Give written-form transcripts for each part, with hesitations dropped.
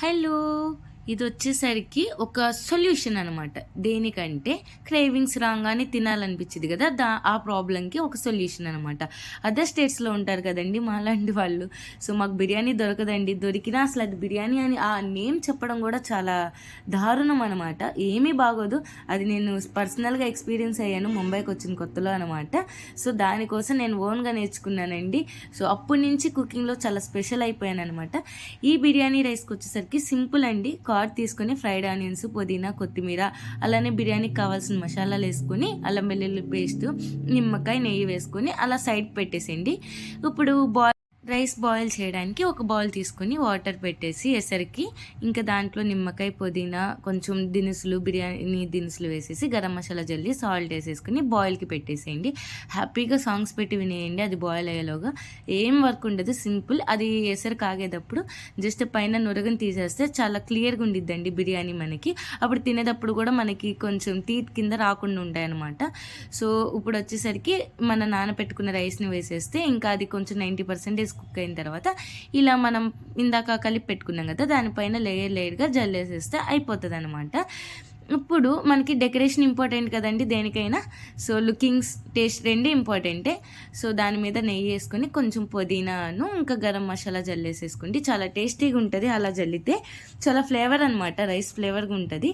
Hello! ఇదొచ్చేసరికి ఒక solution అనమాట. దేనికంటే క్రేవింగ్స్ రాంగానే తినాలనిపిచ్చిద్ది గదా! ఆ ప్రాబ్లమ్‌కి ఒక సొల్యూషన్ అనమాట. అదర్ స్టేట్స్‌లో ఉంటారు కదండీ మాలాంటి వాళ్ళు. సో, మాకు బిర్యానీ దొరకదండి. దొరికినా అసలది బిర్యానీ అని ఆ నేమ్ చెప్పడం గూడా చాలా దారుణం అనమాట. ఏమీ బాగోదు. అది నేను పర్సనల్‌గా ఎక్స్‌పీరియన్స్ అయ్యాను ముంబైకొచ్చిన కొత్తలో అనమాట. సో, దానికోసం నేను ఓన్‌గా నేర్చుకున్నానండి. సో, అప్పటి నుంచి కుకింగ్‌లో చాలా స్పెషల్ అయిపోయాననమాట. ఈ బిర్యానీ రైస్‌కొచ్చేసరికి సింపుల్ అండి. కార్డ్ తీసుకొని ఫ్రైడ్ ఆనియన్స్, పుదీనా, కొత్తిమీర, అలానే బిర్యానీకి కావాల్సిన మసాలాలేసుకొని, అల్లం వెల్లుల్లి పేస్టు, నిమ్మకాయ, నెయ్యి వేసుకొని అలా సైడ్ పెట్టేసేయండి. ఇప్పుడు రైస్ బాయిల్ చేయడానికి ఒక బౌల్ తీసుకొని వాటర్ పెట్టేసి ఎసరికి ఇంకా దాంట్లో నిమ్మకాయ, పుదీనా, కొంచెం దినుసులు, బిర్యానీ దినుసులు వేసేసి గరం మసాలా జల్లి సాల్ట్ వేసేసుకొని బాయిల్కి పెట్టేసేయండి. హ్యాపీగా సాంగ్స్ పెట్టి వినేయండి. అది బాయిల్ అయ్యేలోగా ఏం వర్క్ ఉండదు, సింపుల్. అది ఎసరు కాగేటప్పుడు జస్ట్ పైన నురగని తీసేస్తే చాలా క్లియర్గా ఉండిద్దండి బిర్యానీ మనకి. అప్పుడు తినేటప్పుడు కూడా మనకి కొంచెం టీత్ కింద రాకుండా ఉంటాయన్నమాట. సో ఇప్పుడు వచ్చేసరికి మన నానబెట్టుకున్న రైస్ని వేసేస్తే ఇంకా అది కొంచెం 90% కుక్ అయిన తర్వాత ఇలా మనం ఇందాక కలిపి పెట్టుకున్నాం కదా, దానిపైన లేయర్గా జల్లేసేస్తే అయిపోతుంది అనమాట. ఇప్పుడు మనకి డెకరేషన్ ఇంపార్టెంట్ కదండి దేనికైనా. సో లుకింగ్స్, టేస్ట్ రెండు ఇంపార్టెంటే. సో దాని మీద నెయ్యి వేసుకొని కొంచెం పుదీనాను ఇంకా గరం మసాలా జల్లేసేసుకోండి. చాలా టేస్టీగా ఉంటుంది అలా జల్లితే. చాలా ఫ్లేవర్ అనమాట, రైస్ ఫ్లేవర్గా ఉంటుంది.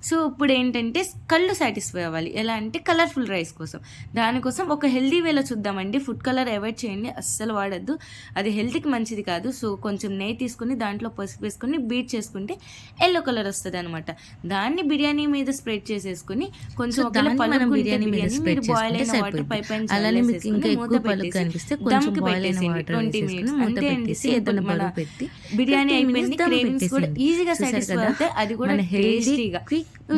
సో ఇప్పుడు ఏంటంటే కళ్ళు సాటిస్ఫై అవ్వాలి. ఎలా అంటే కలర్ఫుల్ రైస్ కోసం. దానికోసం ఒక హెల్దీ వేలో చూద్దామండి. ఫుడ్ కలర్ అవాయిడ్ చేయండి, అస్సలు వాడద్దు, అది హెల్త్కి మంచిది కాదు. సో కొంచెం నెయ్యి తీసుకుని దాంట్లో పసుపు వేసుకొని బీట్ చేసుకుంటే ఎల్లో కలర్ వస్తుంది అనమాట. దాన్ని బిర్యానీ మీద స్ప్రెడ్ చేసేసుకుని కొంచెం బిర్యానీ మీరు బాయిల్ అయిన వాటర్ పై పైన దమ్కి పెట్టేసేయండి 20 minutes. అంతే అండి, సింపుల్. మన బిర్యానీ అయిపోయింది. క్రేవింగ్స్ కూడా ఈజీగా సాటిస్ఫై అవుతాయి. అది కూడా టేస్టీగా.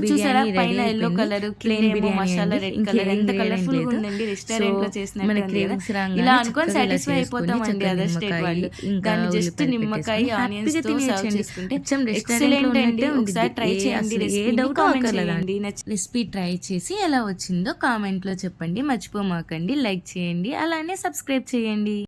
చూసారా పైన yellow colour, plain masala red colour, ఎంత కలర్ఫుల్ గా ఉందండి. రెస్టారెంట్ లో చేసినట్టు ఇలా అనుకొని సాటిస్ఫై అయిపోతామండి అదర్ స్టేట్ వాళ్ళు. దాన్ని జస్ట్ నిమ్మకాయ, ఆనియన్స్ తో సర్వ్ చేసుకుంటే ఎక్సలెంట్ అండి. ఒకసారి ట్రై చేయండి. రెసిపీ ట్రై చేసి ఎలా వచ్చిందో కామెంట్ లో చెప్పండి. మర్చిపోమాకండి, లైక్ చేయండి, అలానే సబ్స్క్రైబ్ చేయండి.